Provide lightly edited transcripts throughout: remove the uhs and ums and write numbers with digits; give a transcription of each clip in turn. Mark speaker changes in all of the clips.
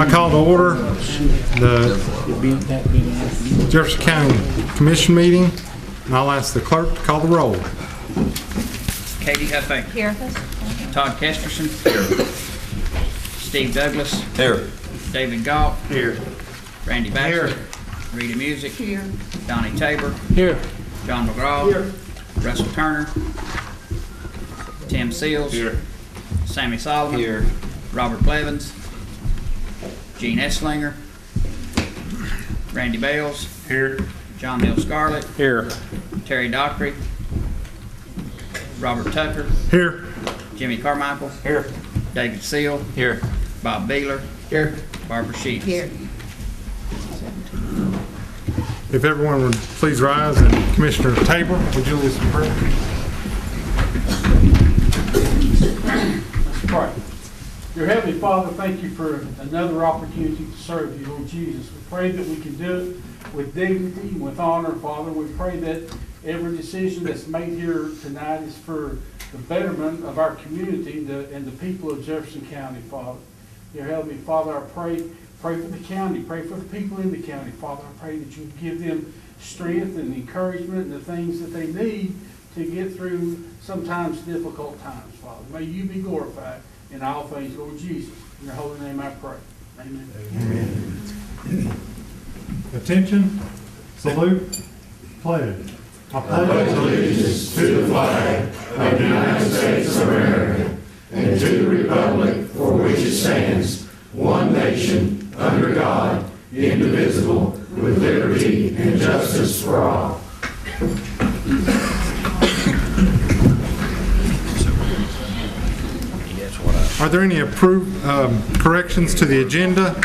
Speaker 1: I call to order the Jefferson County Commission meeting, and I'll ask the clerk to call the roll.
Speaker 2: Katie Huffing.
Speaker 3: Here.
Speaker 2: Todd Kesterson. Here. Steve Douglas.
Speaker 4: Here.
Speaker 2: David Galt.
Speaker 4: Here.
Speaker 2: Randy Baxter. Rita Music.
Speaker 3: Here.
Speaker 2: Donnie Tabor.
Speaker 4: Here.
Speaker 2: John McGraw.
Speaker 4: Here.
Speaker 2: Russell Turner. Tim Seals.
Speaker 4: Here.
Speaker 2: Sammy Solomon.
Speaker 4: Here.
Speaker 2: Robert Blevins. Gene Esslinger. Randy Bales.
Speaker 4: Here.
Speaker 2: John Neal Scarlett.
Speaker 4: Here.
Speaker 2: Terry Dockery. Robert Tucker.
Speaker 1: Here.
Speaker 2: Jimmy Carmichael.
Speaker 4: Here.
Speaker 2: David Seal.
Speaker 4: Here.
Speaker 2: Bob Beeler.
Speaker 4: Here.
Speaker 2: Barbara Sheets.
Speaker 3: Here.
Speaker 1: If everyone would please rise, and Commissioner Tabor, would you lead us in prayer?
Speaker 5: Let's pray. Dear Heavenly Father, thank you for another opportunity to serve you, Lord Jesus. We pray that we can do it with dignity and with honor, Father. We pray that every decision that's made here tonight is for the betterment of our community and the people of Jefferson County, Father. Dear Heavenly Father, I pray for the county, pray for the people in the county, Father. I pray that you give them strength and encouragement and the things that they need to get through sometimes difficult times, Father. May you be glorified in all things, Lord Jesus. In your holy name I pray. Amen.
Speaker 1: Amen. Attention, salute, pledge. I
Speaker 6: pledge allegiance to the flag of the United States of America and to the republic for which it stands, one nation, under God, indivisible, with liberty and justice for all.
Speaker 1: Are there any approved corrections to the agenda?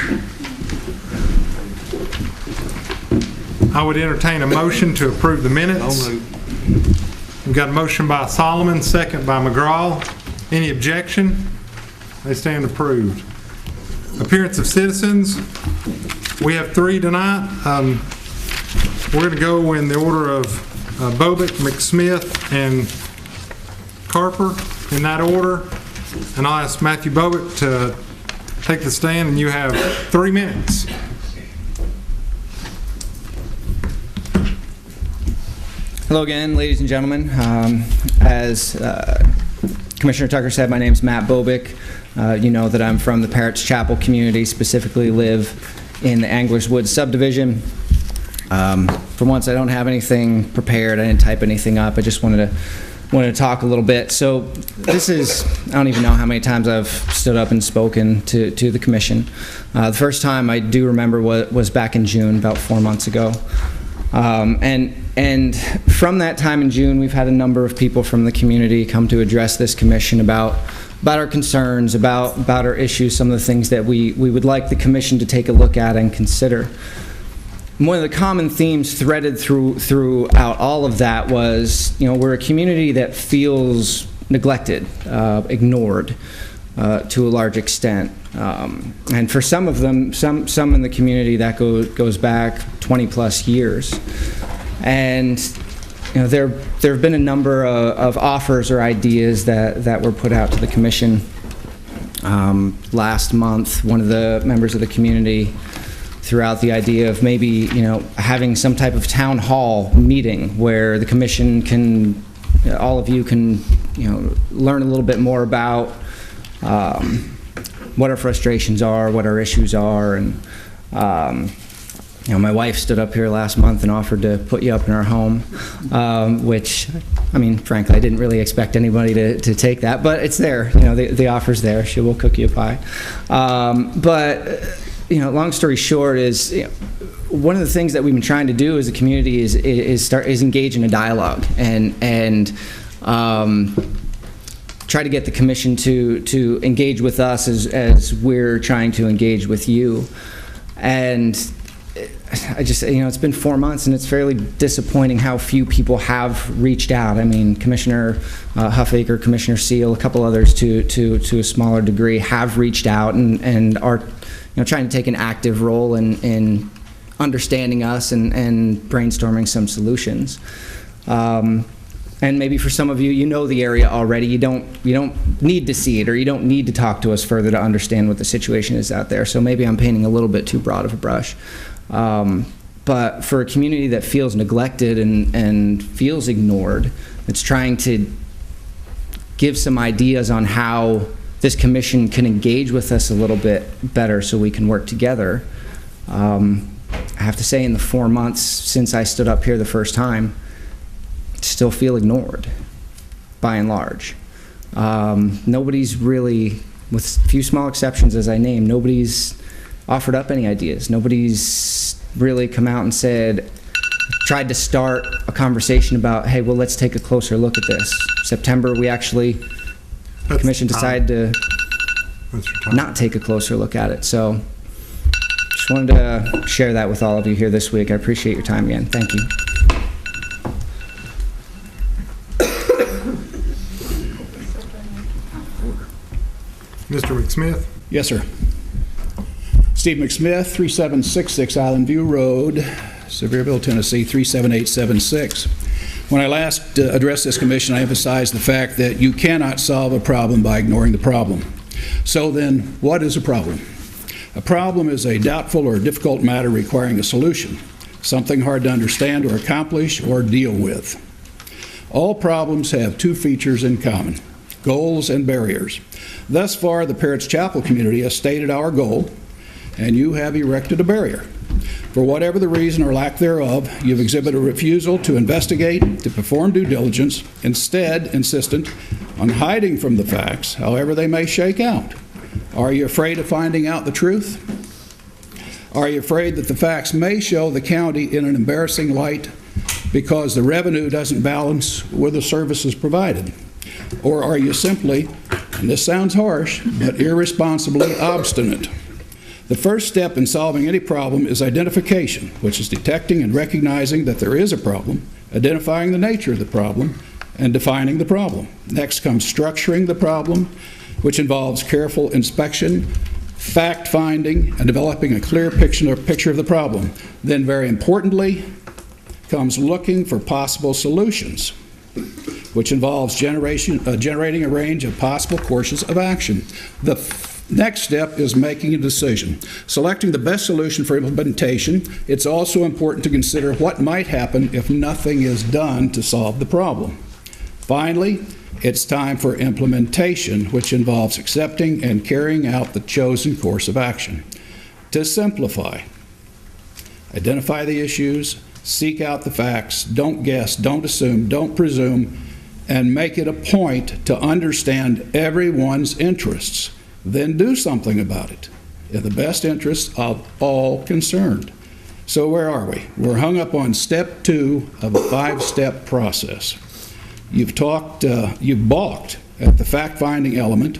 Speaker 1: I would entertain a motion to approve the minutes. We've got a motion by Solomon, second by McGraw. Any objection? They stand approved. Appearance of citizens. We have 3 tonight. We're going to go in the order of Bobick, McSmith, and Carper in that order. And I'll ask Matthew Bobick to take the stand, and you have 3 minutes.
Speaker 7: Hello again, ladies and gentlemen. As Commissioner Tucker said, my name is Matt Bobick. You know that I'm from the Parrots Chapel community, specifically live in the Anglers Woods subdivision. For once, I don't have anything prepared. I didn't type anything up. I just wanted to talk a little bit. So this is, I don't even know how many times I've stood up and spoken to the commission. The first time I do remember was back in June, about 4 months ago. And from that time in June, we've had a number of people from the community come to address this commission about our concerns, about our issues, some of the things that we would like the commission to take a look at and consider. One of the common themes threaded throughout all of that was, we're a community that feels neglected, ignored to a large extent. And for some of them, some in the community, that goes back 20 plus years. And there have been a number of offers or ideas that were put out to the commission. Last month, one of the members of the community threw out the idea of maybe having some type of town hall meeting where the commission can, all of you can learn a little bit more about what our frustrations are, what our issues are, and my wife stood up here last month and offered to put you up in our home, which, I mean, frankly, I didn't really expect anybody to take that, but it's there. The offer's there. She will cook you a pie. But long story short is, one of the things that we've been trying to do as a community is engage in a dialogue and try to get the commission to engage with us as we're trying to engage with you. And I just, it's been 4 months, and it's fairly disappointing how few people have reached out. I mean, Commissioner Huffaker, Commissioner Seal, a couple others to a smaller degree have reached out and are trying to take an active role in understanding us and brainstorming some solutions. And maybe for some of you, you know the area already. You don't need to see it, or you don't need to talk to us further to understand what the situation is out there. So maybe I'm painting a little bit too broad of a brush. But for a community that feels neglected and feels ignored, that's trying to give some ideas on how this commission can engage with us a little bit better so we can work together. I have to say, in the 4 months since I stood up here the first time, still feel ignored, by and large. Nobody's really, with a few small exceptions as I named, nobody's offered up any ideas. Nobody's really come out and said, tried to start a conversation about, hey, well, let's take a closer look at this. September, we actually, the commission decided to not take a closer look at it. So just wanted to share that with all of you here this week. I appreciate your time again. Thank you.
Speaker 1: Mr. McSmith?
Speaker 3: Yes, sir. Steve McSmith, 3766 Island View Road, Sevierville, Tennessee, 37876. When I last addressed this commission, I emphasized the fact that you cannot solve a problem by ignoring the problem. So then, what is a problem? A problem is a doubtful or difficult matter requiring a solution, something hard to understand or accomplish or deal with. All problems have two features in common: goals and barriers. Thus far, the Parrott's Chapel community has stated our goal, and you have erected a barrier. For whatever the reason or lack thereof, you've exhibited a refusal to investigate, to perform due diligence, instead insistent on hiding from the facts, however they may shake out. Are you afraid of finding out the truth? Are you afraid that the facts may show the county in an embarrassing light because the revenue doesn't balance with the services provided? Or are you simply, and this sounds harsh, but irresponsibly obstinate? The first step in solving any problem is identification, which is detecting and recognizing that there is a problem, identifying the nature of the problem, and defining the problem. Next comes structuring the problem, which involves careful inspection, fact-finding, and developing a clear picture of the problem. Then, very importantly, comes looking for possible solutions, which involves generating a range of possible courses of action. The next step is making a decision. Selecting the best solution for implementation, it's also important to consider what might happen if nothing is done to solve the problem. Finally, it's time for implementation, which involves accepting and carrying out the chosen course of action. To simplify, identify the issues, seek out the facts, don't guess, don't assume, don't presume, and make it a point to understand everyone's interests. Then do something about it in the best interest of all concerned. So where are we? We're hung up on step 2 of a 5-step process. You've balked at the fact-finding element,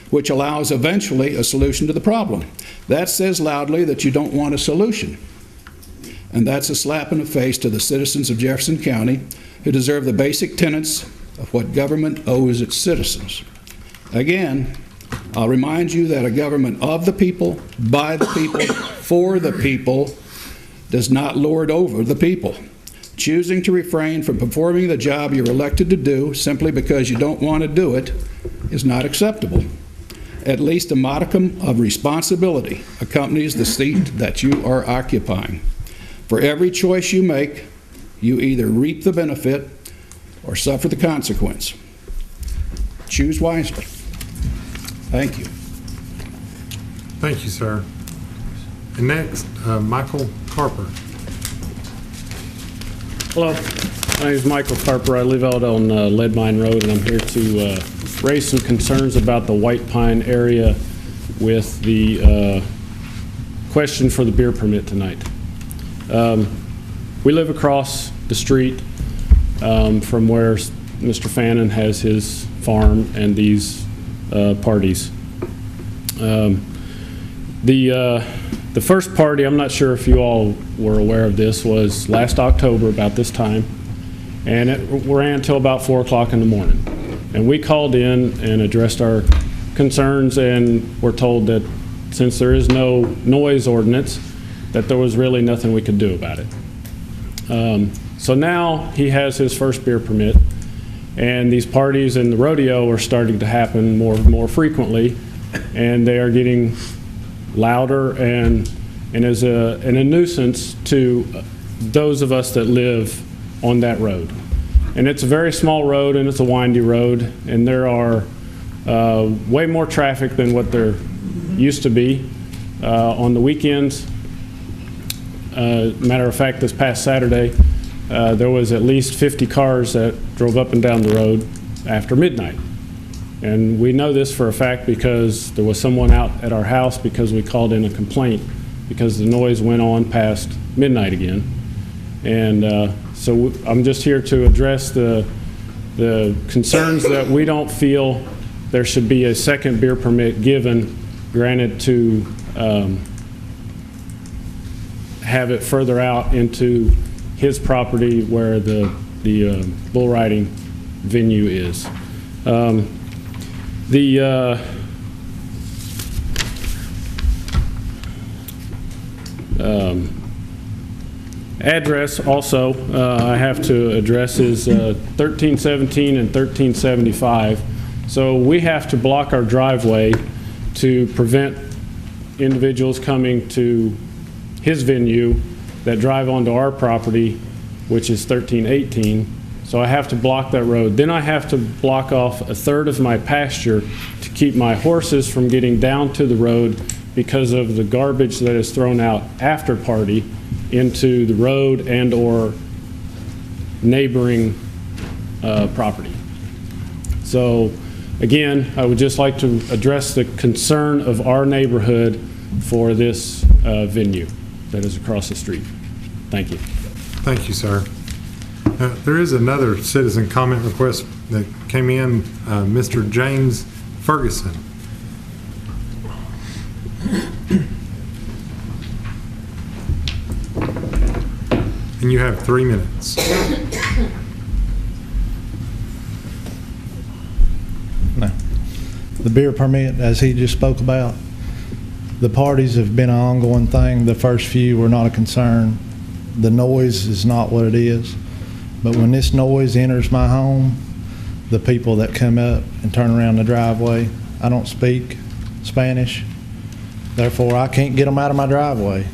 Speaker 3: which allows eventually a solution to the problem. That says loudly that you don't want a solution. And that's a slap in the face to the citizens of Jefferson County, who deserve the basic tenets of what government owes its citizens. Again, I'll remind you that a government of the people, by the people, for the people, does not lord over the people. Choosing to refrain from performing the job you're elected to do simply because you don't want to do it is not acceptable. At least a modicum of responsibility accompanies the seat that you are occupying. For every choice you make, you either reap the benefit or suffer the consequence. Choose wisely. Thank you.
Speaker 1: Thank you, sir. And next, Michael Carper.
Speaker 4: Hello, my name is Michael Carper. I live out on Lead Mine Road, and I'm here to raise some concerns about the White Pine area with the question for the beer permit tonight. We live across the street from where Mr. Fannin has his farm and these parties. The first party, I'm not sure if you all were aware of this, was last October about this time, and it ran until about 4 o'clock in the morning. And we called in and addressed our concerns, and were told that since there is no noise ordinance, that there was really nothing we could do about it. So now he has his first beer permit, And these parties and the rodeo are starting to happen more frequently, and they are getting louder and is a nuisance to those of us that live on that road. And it's a very small road, and it's a windy road, and there are way more traffic than what there used to be on the weekends. Matter of fact, this past Saturday, there was at least 50 cars that drove up and down the road after midnight. And we know this for a fact because there was someone out at our house because we called in a complaint because the noise went on past midnight again. And so I'm just here to address the concerns that we don't feel there should be a second beer permit granted to have it further out into his property where the bull riding venue is. The address also I have to address is 1317 and 1375. So we have to block our driveway to prevent individuals coming to his venue that drive onto our property, which is 1318. So I have to block that road. Then I have to block off a third of my pasture to keep my horses from getting down to the road because of the garbage that is thrown out after party into the road and or neighboring property. So again, I would just like to address the concern of our neighborhood for this venue that is across the street. Thank you.
Speaker 1: Thank you, sir. There is another citizen comment request that came in, Mr. James Ferguson. And you have 3 minutes.
Speaker 8: No. The beer permit, as he just spoke about, the parties have been an ongoing thing. The first few were not a concern. The noise is not what it is. But when this noise enters my home, the people that come up and turn around the driveway, I don't speak Spanish. Therefore, I can't get them out of my driveway.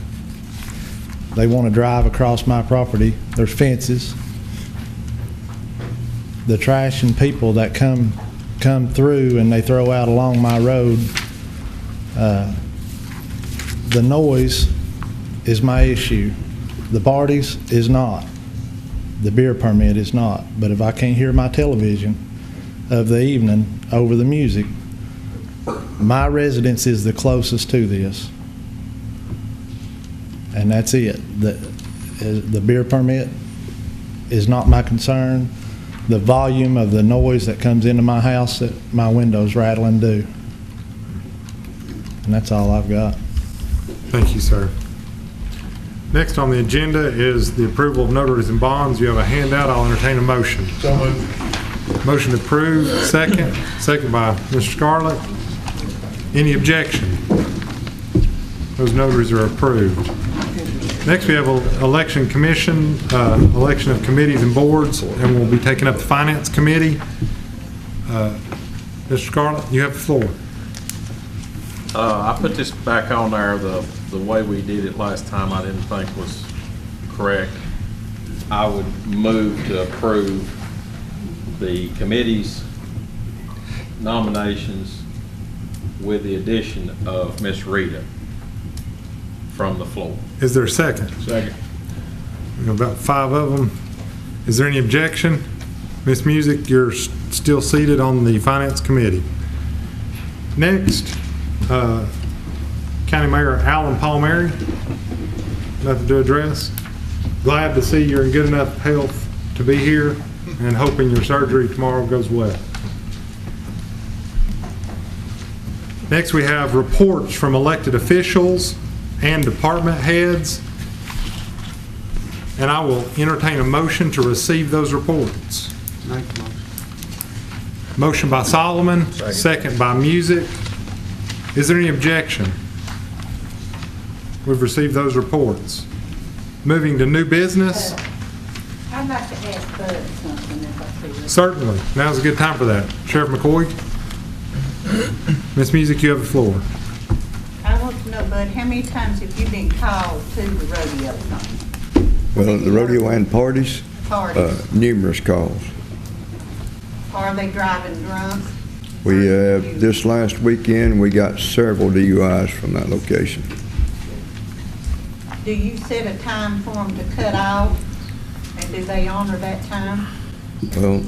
Speaker 8: They want to drive across my property. There's fences. The trash and people that come through and they throw out along my road, the noise is my issue. The parties is not. The beer permit is not. But if I can't hear my television of the evening over the music, my residence is the closest to this. And that's it. The beer permit is not my concern. The volume of the noise that comes into my house that my windows rattle and do. And that's all I've got.
Speaker 1: Thank you, sir. Next on the agenda is the approval of notaries and bonds. You have a handout. I'll entertain a motion.
Speaker 6: So moved.
Speaker 1: Motion approved. Second. Second by Mr. Scarlett. Any objection? Those notaries are approved. Next, we have election commission, election of committees and boards, and we'll be taking up the finance committee. Mr. Scarlett, you have the floor.
Speaker 9: I put this back on there, the way we did it last time I didn't think was correct. I would move to approve the committee's nominations with the addition of Miss Rita from the floor.
Speaker 1: Is there a second?
Speaker 9: Second.
Speaker 1: We have about 5 of them. Is there any objection? Ms. Music, you're still seated on the finance committee. Next, County Mayor Alan Palmieri. Nothing to address. Glad to see you're in good enough health to be here and hoping your surgery tomorrow goes well. Next, we have reports from elected officials and department heads. And I will entertain a motion to receive those reports. Motion by Solomon, second by Music. Is there any objection? We've received those reports. Moving to new business.
Speaker 10: I I'd like to ask Bud something if I could.
Speaker 1: Certainly. Now's a good time for that. Sheriff McCoy? Ms. Music, you have the floor.
Speaker 10: I want to know, Bud, how many times have you been called to the rodeo thing?
Speaker 11: Well, the rodeo and parties,
Speaker 10: Parties?
Speaker 11: numerous calls.
Speaker 10: Are they driving drunk?
Speaker 11: We, this last weekend, we got several DUIs from that location.
Speaker 10: Do you set a time for them to cut off? And do they honor that time?
Speaker 11: Well,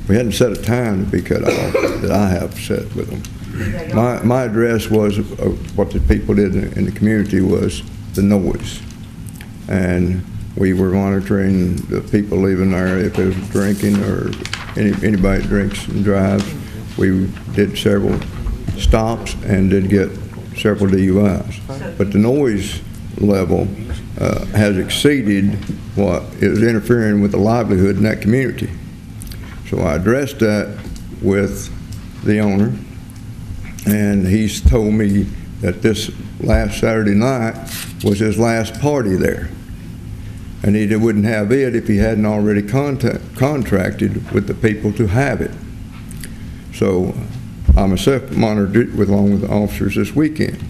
Speaker 11: we hadn't set a time to be cut off that I have set with them.
Speaker 10: Do they honor?
Speaker 11: My address was, what the people did in the community was the noise. And we were monitoring the people leaving there, if they was drinking or anybody that drinks and drives. We did several stops and did get several DUIs. But the noise level has exceeded what is interfering with the livelihood in that community. So I addressed that with the owner, and he's told me that this last Saturday night was his last party there. And he wouldn't have it if he hadn't already contracted with the people to have it. So I myself monitored it along with the officers this weekend.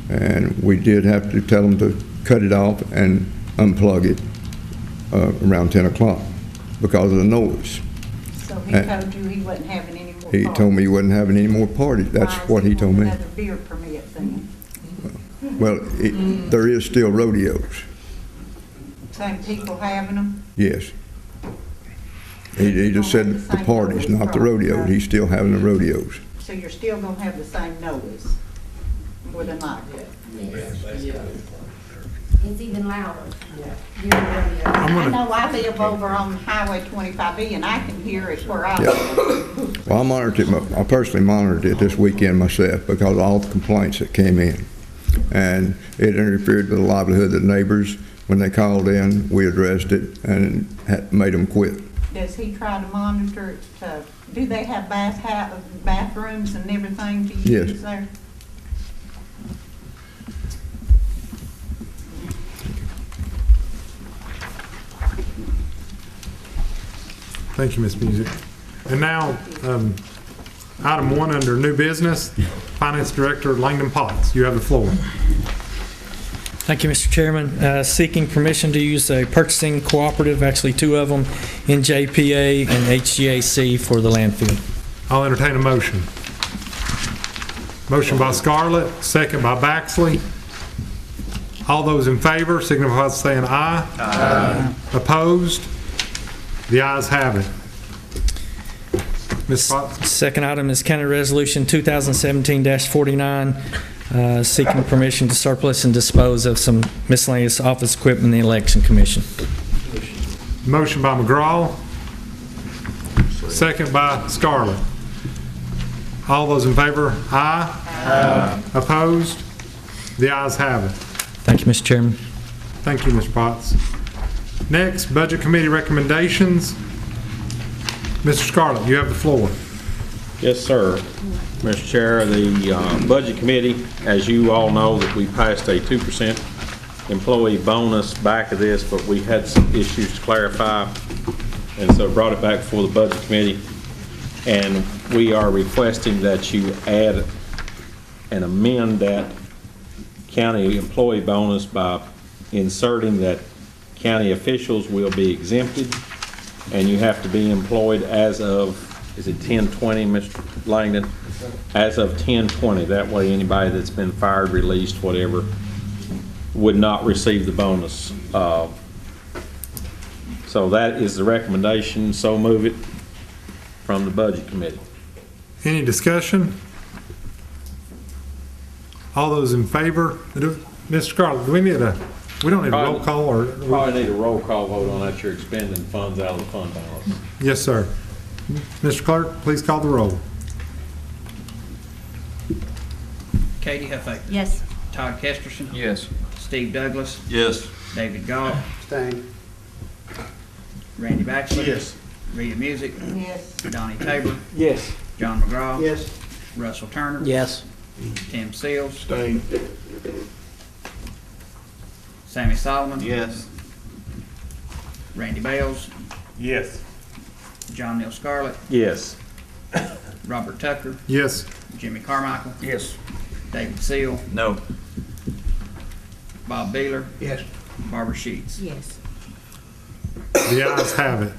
Speaker 11: And we did have to tell them to cut it off and unplug it around 10 o'clock because of the noise.
Speaker 10: So he told you he wasn't having any more parties?
Speaker 11: He told me he wasn't having any more parties. That's what he told me.
Speaker 10: Why is he wanting another beer permit then?
Speaker 11: Well, there is still rodeos,
Speaker 10: Same people having them?
Speaker 11: yes. He just said the parties, not the rodeos. He's still having the rodeos.
Speaker 10: So you're still gonna have the same noise, more than likely?
Speaker 12: It's even louder.
Speaker 10: I know I live over on Highway 25E and I can hear it where I live.
Speaker 11: Well, I personally monitored it this weekend myself because of all the complaints that came in. And it interfered with the livelihood of the neighbors. When they called in, we addressed it and made them quit.
Speaker 10: Does he try to monitor it do they have bathrooms and everything to
Speaker 11: Yes.
Speaker 10: use there?
Speaker 1: Thank you, Ms. Music. And now, item 1 under new business, Finance Director Langdon Potts, you have the floor.
Speaker 13: Thank you, Mr. Chairman. Seeking permission to use a purchasing cooperative, actually 2 of them, in JPA and HGAC for the landfill.
Speaker 1: I'll entertain a motion. Motion by Scarlett, second by Baxley. All those in favor signify by saying aye. Aye. Opposed? The ayes have it. Ms. Potts?
Speaker 13: Second item is County Resolution 2017-49, seeking permission to surplus and dispose of some miscellaneous office equipment in the Election Commission.
Speaker 1: Motion by McGraw, second by Scarlett. All those in favor, aye. Aye. Opposed? The ayes have it.
Speaker 13: Thank you, Mr. Chairman.
Speaker 1: Thank you, Mr. Potts. Next, Budget Committee recommendations. Mr. Scarlett, you have the floor.
Speaker 9: Yes, sir. Mr. Chair, the Budget Committee, as you all know, that we passed a 2% employee bonus back of this, but we had some issues to clarify, and so brought it back before the Budget Committee. And we are requesting that you add and amend that county employee bonus by inserting that county officials will be exempted, and you have to be employed as of, is it 10/20, Mr. Langdon? As of 10/20. That way anybody that's been fired, released, whatever, would not receive the bonus. So that is the recommendation. So move it from the Budget Committee.
Speaker 1: Any discussion? All those in favor? Mr. Scarlett, we don't need a roll call or?
Speaker 9: Probably need a roll call vote on that. You're expending funds out of the fund balance.
Speaker 1: Yes, sir. Mr. Clerk, please call the roll.
Speaker 2: Katie Huffaker.
Speaker 12: Yes.
Speaker 2: Todd Kesterson.
Speaker 9: Yes.
Speaker 2: Steve Douglas.
Speaker 9: Yes.
Speaker 2: David Goff.
Speaker 5: Staying.
Speaker 2: Randy Baxley.
Speaker 5: Yes.
Speaker 2: Rita Music.
Speaker 10: Yes.
Speaker 2: Donnie Tabor.
Speaker 5: Yes.
Speaker 2: John McGraw.
Speaker 5: Yes.
Speaker 2: Russell Turner.
Speaker 13: Yes.
Speaker 2: Tim Seals.
Speaker 5: Staying.
Speaker 2: Sammy Solomon.
Speaker 5: Yes.
Speaker 2: Randy Bales,
Speaker 9: Yes.
Speaker 2: John Neal Scarlett,
Speaker 9: Yes.
Speaker 2: Robert Tucker,
Speaker 1: Yes.
Speaker 2: Jimmy Carmichael, Yes. David Seal,
Speaker 9: No.
Speaker 2: Bob Beeler,
Speaker 5: Yes.
Speaker 2: Barbara Sheets.
Speaker 10: Yes.
Speaker 1: The ayes have it.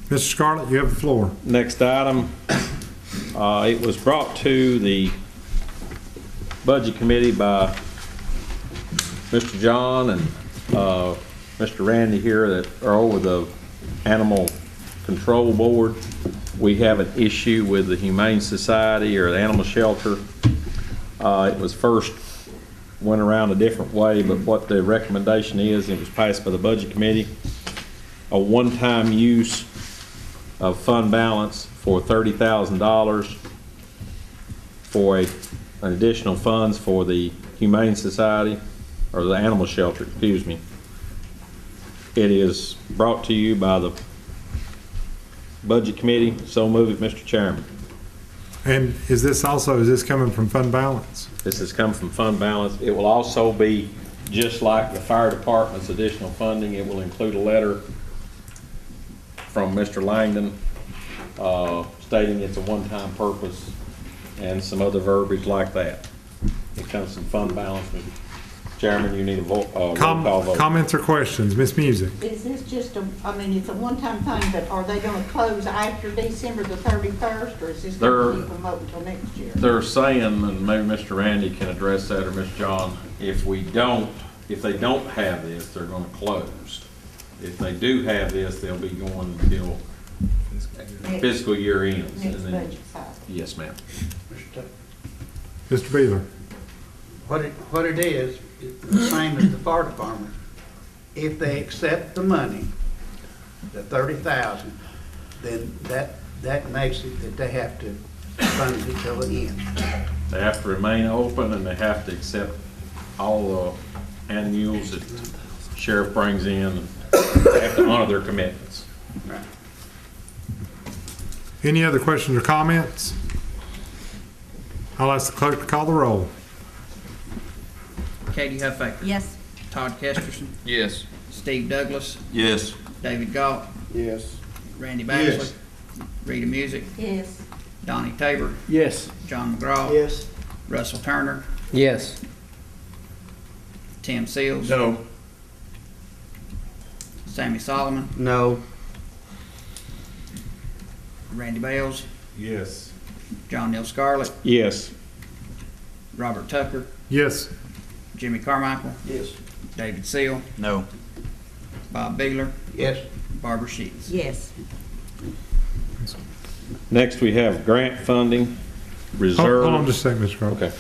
Speaker 1: Mr. Scarlett, you have the floor.
Speaker 9: Next item, it was brought to the Budget Committee by Mr. John and Mr. Randy here that are over the Animal Control Board. We have an issue with the Humane Society or the animal shelter. It was first went around a different way, but what the recommendation is, it was passed by the Budget Committee, a one-time use of fund balance for $30,000 for an additional funds for the Humane Society, or the Animal Shelter, excuse me. It is brought to you by the Budget Committee. So move it, Mr. Chairman.
Speaker 1: And is this coming from fund balance?
Speaker 9: This has come from fund balance. It will also be, just like the fire department's additional funding, it will include a letter from Mr. Langdon stating it's a one-time purpose and some other verbiage like that. It comes from fund balance. Mr. Chairman, you need a roll call vote.
Speaker 1: Comments or questions? Ms. Music?
Speaker 10: Is this just it's a one-time thing, but are they gonna close after December the 31st, or is this gonna keep them open until next year?
Speaker 9: They're saying, and maybe Mr. Randy can address that, or Mr. John, if they don't have this, they're gonna close. If they do have this, they'll be going until fiscal year ends.
Speaker 10: Next
Speaker 9: And then-
Speaker 10: budget cycle.
Speaker 9: Yes, ma'am.
Speaker 1: Mr. Beeler?
Speaker 12: What it is the same as the fire department. If they accept the money, the 30,000, then that makes it that they have to fund it till the end.
Speaker 9: They have to remain open, and they have to accept all the annuals that sheriff brings in. They have to honor their commitments.
Speaker 12: Right.
Speaker 1: Any other questions or comments? I'll ask the clerk to call the roll.
Speaker 2: Katie Huffaker,
Speaker 10: Yes.
Speaker 2: Todd Kesterson,
Speaker 9: Yes.
Speaker 2: Steve Douglas,
Speaker 9: Yes.
Speaker 2: David Galt,
Speaker 12: Yes.
Speaker 2: Randy Bagley, Rita Music,
Speaker 10: Yes.
Speaker 2: Donnie Tabor,
Speaker 5: Yes.
Speaker 2: John McGraw,
Speaker 12: Yes.
Speaker 2: Russell Turner,
Speaker 7: Yes.
Speaker 2: Tim Seals,
Speaker 9: No.
Speaker 2: Sammy Solomon,
Speaker 12: No.
Speaker 2: Randy Bales,
Speaker 9: Yes.
Speaker 2: John Neal Scarlett,
Speaker 9: Yes.
Speaker 2: Robert Tucker,
Speaker 1: Yes.
Speaker 2: Jimmy Carmichael,
Speaker 12: Yes.
Speaker 2: David Seal,
Speaker 9: No.
Speaker 2: Bob Beeler,
Speaker 12: Yes.
Speaker 2: Barbara Sheets.
Speaker 10: Yes.
Speaker 9: Next, we have grant funding reserve.
Speaker 1: Hold on just a second, Mr. Carter.
Speaker 9: Okay.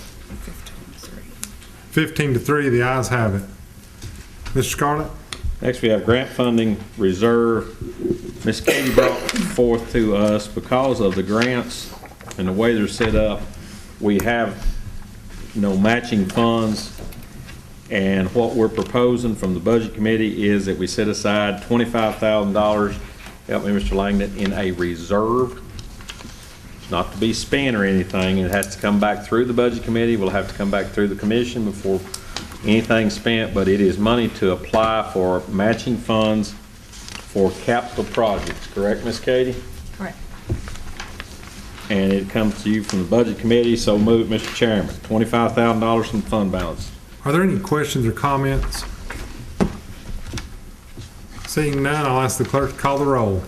Speaker 1: 15-3, the ayes have it. Mr. Scarlett?
Speaker 9: Next, we have grant funding reserve. Ms. Katie brought forth to us, because of the grants and the way they're set up, we have no matching funds. And what we're proposing from the Budget Committee is that we set aside $25,000, help me, Mr. Langdon, in a reserve. It's not to be spent or anything. It has to come back through the Budget Committee. We'll have to come back through the commission before anything's spent, but it is money to apply for matching funds for capital projects, correct, Ms. Katie?
Speaker 10: Correct.
Speaker 9: And it comes to you from the Budget Committee, so move, Mr. Chairman. $25,000 from fund balance.
Speaker 1: Are there any questions or comments? Seeing none, I'll ask the clerk to call the roll.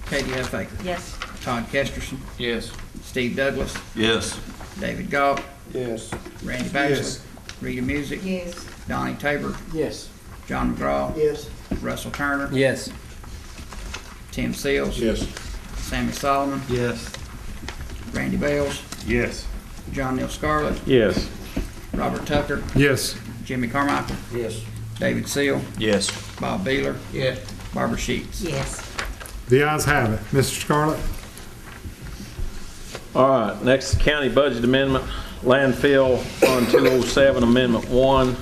Speaker 2: Katie Huffaker,
Speaker 10: Yes.
Speaker 2: Todd Kesterson,
Speaker 9: Yes.
Speaker 2: Steve Douglas,
Speaker 9: Yes.
Speaker 2: David Galt,
Speaker 12: Yes.
Speaker 2: Randy Bagley,
Speaker 12: Yes.
Speaker 2: Rita Music,
Speaker 10: Yes.
Speaker 2: Donnie Tabor,
Speaker 5: Yes.
Speaker 2: John McGraw,
Speaker 12: Yes.
Speaker 2: Russell Turner,
Speaker 7: Yes.
Speaker 2: Tim Seals,
Speaker 9: Yes.
Speaker 2: Sammy Solomon,
Speaker 12: Yes.
Speaker 2: Randy Bales,
Speaker 9: Yes.
Speaker 2: John Neal Scarlett,
Speaker 9: Yes.
Speaker 2: Robert Tucker,
Speaker 1: Yes.
Speaker 2: Jimmy Carmichael,
Speaker 12: Yes.
Speaker 2: David Seal,
Speaker 9: Yes.
Speaker 2: Bob Beeler,
Speaker 12: Yes.
Speaker 2: Barbara Sheets.
Speaker 10: Yes.
Speaker 1: The ayes have it. Mr. Scarlett?
Speaker 9: All right, next, county budget amendment, landfill Fund 207, Amendment 1,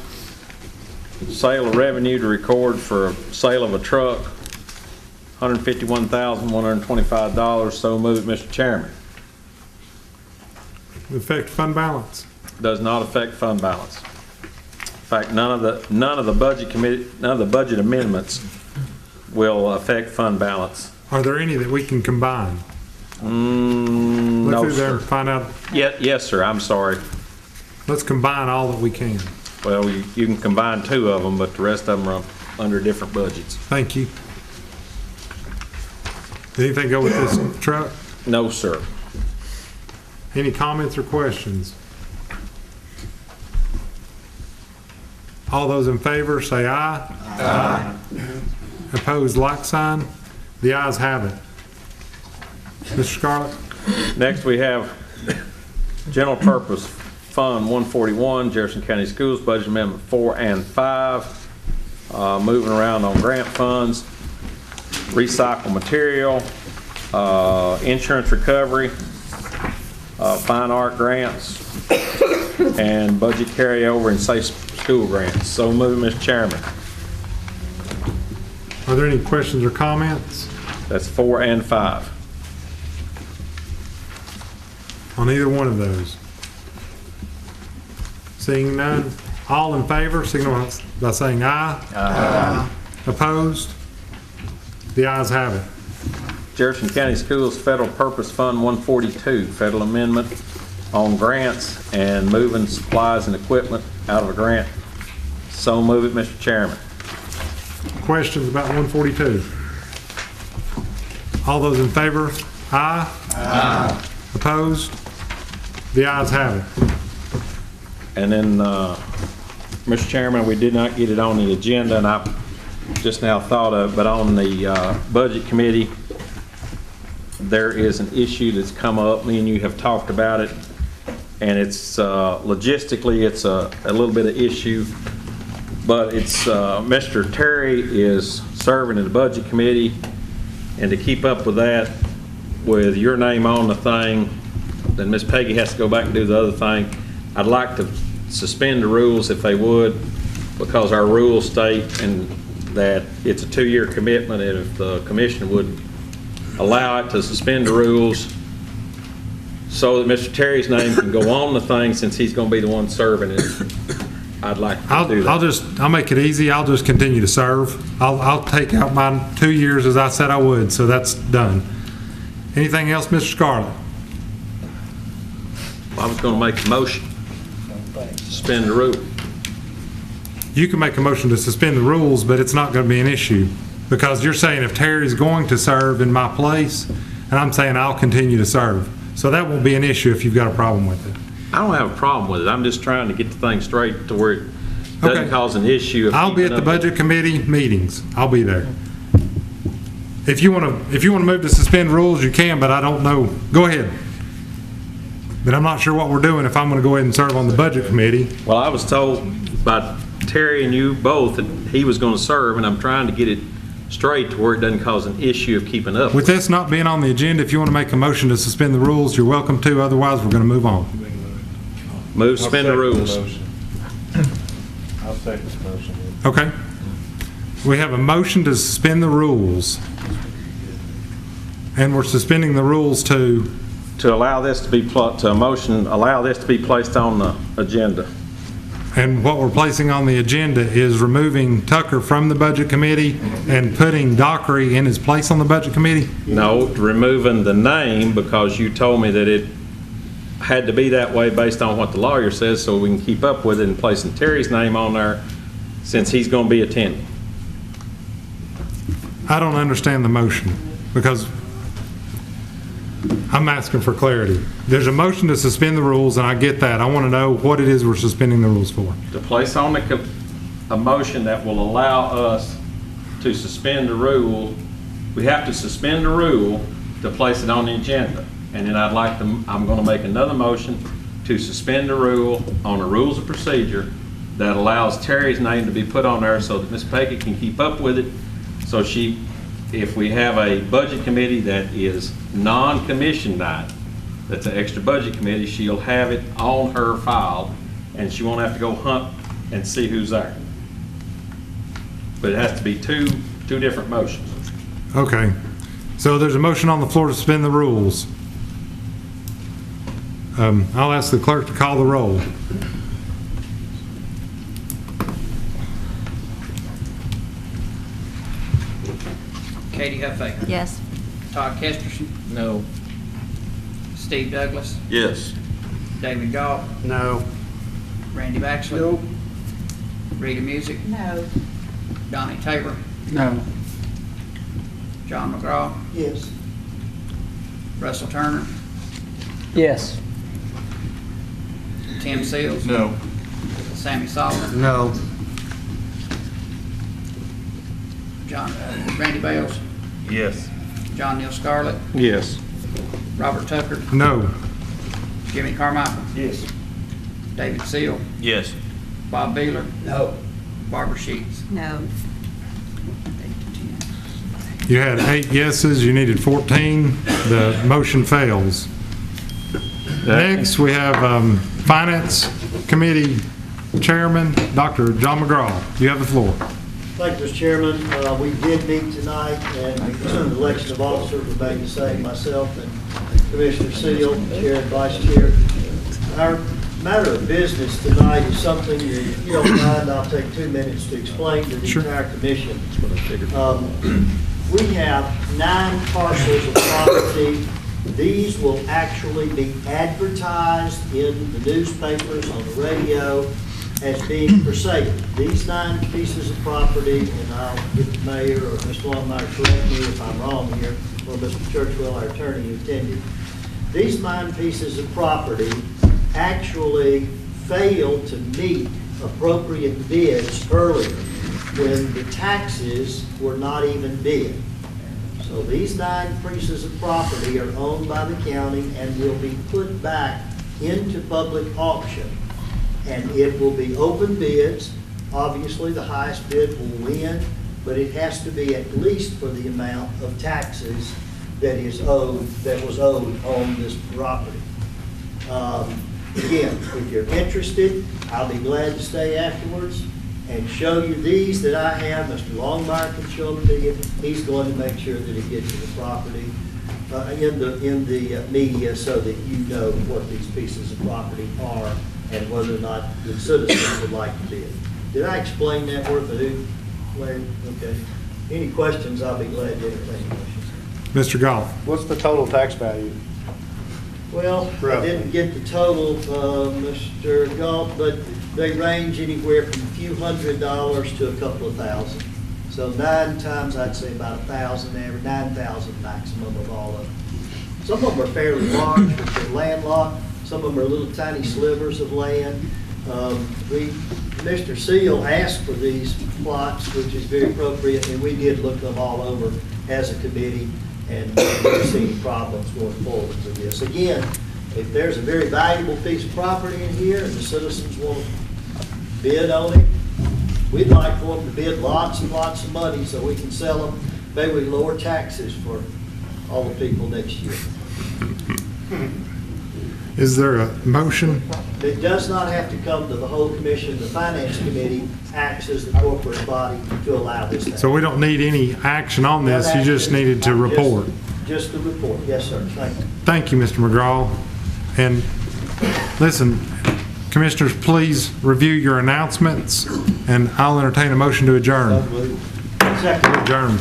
Speaker 9: sale of revenue to record for sale of a truck, $151,125. So moved, Mr. Chairman.
Speaker 1: Affect fund balance.
Speaker 9: does not affect fund balance. In fact, none of the budget amendments will affect fund balance.
Speaker 1: Are there any that we can combine? Look
Speaker 9: No,
Speaker 1: through there
Speaker 9: sir.
Speaker 1: and find out.
Speaker 9: Yes, sir, I'm sorry.
Speaker 1: Let's combine all that we can.
Speaker 9: Well, you can combine two of them, but the rest of them are under different budgets.
Speaker 1: Thank you. Anything go with this truck?
Speaker 9: No, sir.
Speaker 1: Any comments or questions? All those in favor, say aye. Aye. Opposed, like sign. The ayes have it. Mr. Scarlett?
Speaker 9: Next, we have General Purpose Fund 141, Jefferson County Schools, Budget Amendment 4 and 5. Moving around on grant funds, recycle material, insurance recovery, fine art grants, and budget carryover and safe school grants. So move, Mr. Chairman.
Speaker 1: Are there any questions or comments
Speaker 9: That's 4 and 5.
Speaker 1: on either one of those? Seeing none, all in favor, signal by saying aye. Aye. Opposed? The ayes have it.
Speaker 9: Jefferson County Schools Federal Purpose Fund 142, federal amendment on grants and moving supplies and equipment out of a grant. So move it, Mr. Chairman.
Speaker 1: Questions about 142? All those in favor? Aye. Aye. Opposed? The ayes have it.
Speaker 9: And then, Mr. Chairman, we did not get it on the agenda, and I just now thought of, but on the Budget Committee, there is an issue that's come up. Me and you have talked about it, and it's logistically, it's a little bit of issue, but it's Mr. Terry is serving in the Budget Committee, and to keep up with that, with your name on the thing, then Miss Peggy has to go back and do the other thing. I'd like to suspend the rules if they would, because our rules state that it's a 2-year commitment, and if the commission would allow it, to suspend the rules so that Mr. Terry's name can go on the thing, since he's going to be the one serving it. I'd like to do that.
Speaker 1: I'll make it easy. I'll just continue to serve. I'll take out my 2 years as I said I would, so that's done. Anything else, Mr. Scarlett?
Speaker 9: I was going to make a motion, suspend the rule.
Speaker 1: You can make a motion to suspend the rules, but it's not going to be an issue, because you're saying if Terry's going to serve in my place, and I'm saying I'll continue to serve. So that won't be an issue if you've got a problem with it.
Speaker 9: I don't have a problem with it. I'm just trying to get the thing straight to where it doesn't
Speaker 1: Okay.
Speaker 9: cause an issue.
Speaker 1: I'll be at the Budget Committee meetings. I'll be there. If you want to move to suspend rules, you can, but I don't know. Go ahead. But I'm not sure what we're doing if I'm going to go ahead and serve on the Budget Committee.
Speaker 9: Well, I was told by Terry and you both that he was going to serve, and I'm trying to get it straight to where it doesn't cause an issue of keeping up.
Speaker 1: With this not being on the agenda, if you want to make a motion to suspend the rules, you're welcome to. Otherwise, we're going to move on.
Speaker 9: Move, suspend the rules.
Speaker 8: I'll second the motion.
Speaker 1: Okay. We have a motion to suspend the rules. And we're suspending the rules to
Speaker 9: allow this to be, allow this to be placed on the agenda.
Speaker 1: And what we're placing on the agenda is removing Tucker from the Budget Committee and putting Dockery in his place on the Budget Committee?
Speaker 9: No, removing the name, because you told me that it had to be that way based on what the lawyer says, so we can keep up with it, and placing Terry's name on there since he's going to be attending.
Speaker 1: I don't understand the motion, because I'm asking for clarity. There's a motion to suspend the rules, and I get that. I want to know what it is we're suspending the rules for.
Speaker 9: To place on a motion that will allow us to suspend the rule, we have to suspend the rule to place it on the agenda. And then I'm going to make another motion to suspend the rule on the rules of procedure that allows Terry's name to be put on there so that Ms. Peggy can keep up with it. So if we have a budget committee that is non-commission night, that's an extra budget committee, she'll have it on her file, and she won't have to go hunt and see who's there. But it has to be two different motions.
Speaker 1: Okay. So there's a motion on the floor to suspend the rules. I'll ask the clerk to call the roll.
Speaker 2: Katie Huffaker.
Speaker 14: Yes.
Speaker 2: Todd Kesterson.
Speaker 9: No.
Speaker 2: Steve Douglas.
Speaker 9: Yes.
Speaker 2: David Goff.
Speaker 12: No.
Speaker 2: Randy Baxley. Rita Music.
Speaker 10: No.
Speaker 2: Donnie Tabor.
Speaker 12: No.
Speaker 2: John McGraw.
Speaker 12: Yes.
Speaker 2: Russell Turner.
Speaker 13: Yes.
Speaker 2: Tim Seals.
Speaker 9: No.
Speaker 2: Sammy Solomon.
Speaker 12: No.
Speaker 2: Randy Bales.
Speaker 9: Yes.
Speaker 2: John Neal Scarlett.
Speaker 9: Yes.
Speaker 2: Robert Tucker.
Speaker 1: No.
Speaker 2: Jimmy Carmichael.
Speaker 12: Yes.
Speaker 2: David Seal.
Speaker 9: Yes.
Speaker 2: Bob Beeler.
Speaker 12: No.
Speaker 2: Barbara Sheets.
Speaker 14: No.
Speaker 2: 8 to 10.
Speaker 1: You had 8 yeses, you needed 14. The motion fails. Next, we have Finance Committee Chairman, Dr. John McGraw. You have the floor.
Speaker 15: Thank you, Mr. Chairman. We did meet tonight, and the election of officers remained the same, myself and Commissioner Seal, Chair and Vice Chair. Our matter of business tonight is something, if you don't mind, I'll take 2 minutes to explain to the entire commission. We have 9 parcels of property. These will actually be advertised in the newspapers, on the radio, as being for sale. These 9 pieces of property, and I'll get the mayor or Mr. Longmire correct me if I'm wrong here, or Mr. Churchwell, our attorney, who attended. These 9 pieces of property actually failed to meet appropriate bids earlier when the taxes were not even bid. So these 9 pieces of property are owned by the county and will be put back into public auction. And it will be open bids. Obviously, the highest bid will win, but it has to be at least for the amount of taxes that was owed on this property. Again, if you're interested, I'll be glad to stay afterwards and show you these that I have. Mr. Longmire can show them to you. He's going to make sure that it gets to the property in the media so that you know what these pieces of property are and whether or not the citizens would like to bid. Did I explain that worth a hoot, Larry? Okay. Any questions, I'll be glad to entertain questions.
Speaker 1: Mr. Goff.
Speaker 16: What's the total tax value?
Speaker 15: Well, I didn't get the total, Mr. Galt, but they range anywhere from a few $100s to a couple of thousand. So 9 times, I'd say about 1,000 average, 9,000 maximum of all of them. Some of them are fairly large, but they're landlocked. Some of them are little tiny slivers of land. Mr. Seal asked for these plots, which is very appropriate, and we did look them all over as a committee, and we didn't see any problems going forward with this. Again, if there's a very valuable piece of property in here and the citizens want to bid on it, we'd like for them to bid lots and lots of money so we can sell them. Maybe we lower taxes for all the people next year.
Speaker 1: Is there a motion?
Speaker 15: It does not have to come to the whole commission. The finance committee acts as the corporate body to allow this to happen.
Speaker 1: So we don't need any action on this, you just needed to report.
Speaker 15: Just the report, yes, sir, thank you.
Speaker 1: Thank you, Mr. McGraw. And listen, commissioners, please review your announcements, and I'll entertain a motion to adjourn.
Speaker 15: Second.
Speaker 1: Adjourn.